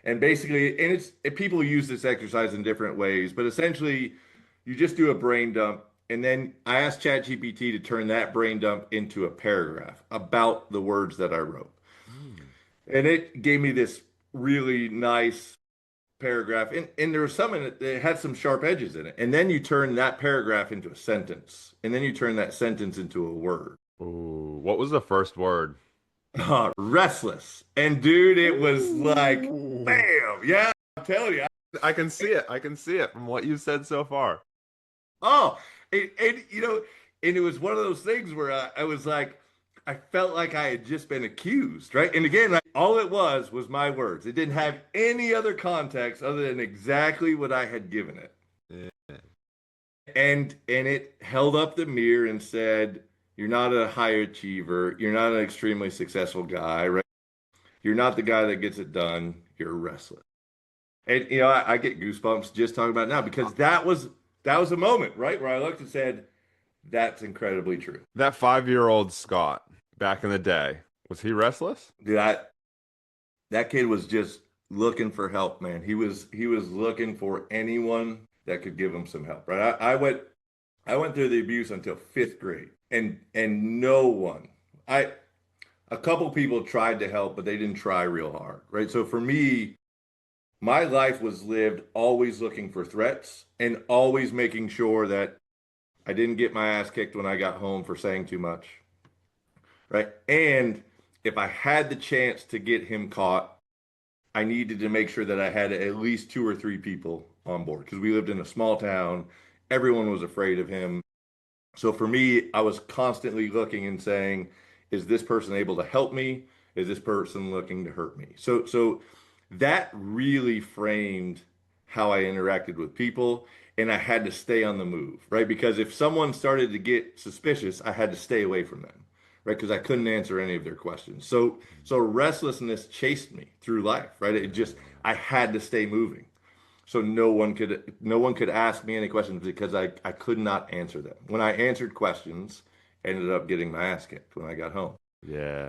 And basically, people use this exercise in different ways, but essentially, you just do a brain dump, and then I asked ChatGPT to turn that brain dump into a paragraph about the words that I wrote. Mm. And it gave me this really nice paragraph. And there was some in it that had some sharp edges in it. And then you turn that paragraph into a sentence. And then you turn that sentence into a word. Ooh, what was the first word? Restless. And dude, it was like, Ooh. bam. Yeah, I'm telling you. I can see it. I can see it from what you've said so far. Oh, and it was one of those things where I was like, I felt like I had just been accused, right? And again, like, all it was my words. It didn't have any other context other than exactly what I had given it. Yeah. And it held up the mirror and said, "You're not a high achiever. You're not an extremely successful guy, right? You're not the guy that gets it done. You're restless." And I get goosebumps just talking about it now because that was a moment, right, where I looked and said, "That's incredibly true." That 5-year-old Scott back in the day, was he restless? That kid was just looking for help, man. He was looking for anyone that could give him some help, right? I went through the abuse until fifth grade, and no one, I a couple people tried to help, but they didn't try real hard, right? So for me, my life was lived always looking for threats and always making sure that I didn't get my ass kicked when I got home for saying too much, right? And if I had the chance to get him caught, I needed to make sure that I had at least two or three people on board because we lived in a small town. Everyone was afraid of him. So for me, I was constantly looking and saying, is this person able to help me? Is this person looking to hurt me? So that really framed how I interacted with people. And I had to stay on the move, right? Because if someone started to get suspicious, I had to stay away from them, right? Because I couldn't answer any of their questions. So restlessness chased me through life, right? I had to stay moving. So no one could ask me any questions because I could not answer them. When I answered questions, I ended up getting my ass kicked when I got home. Yeah.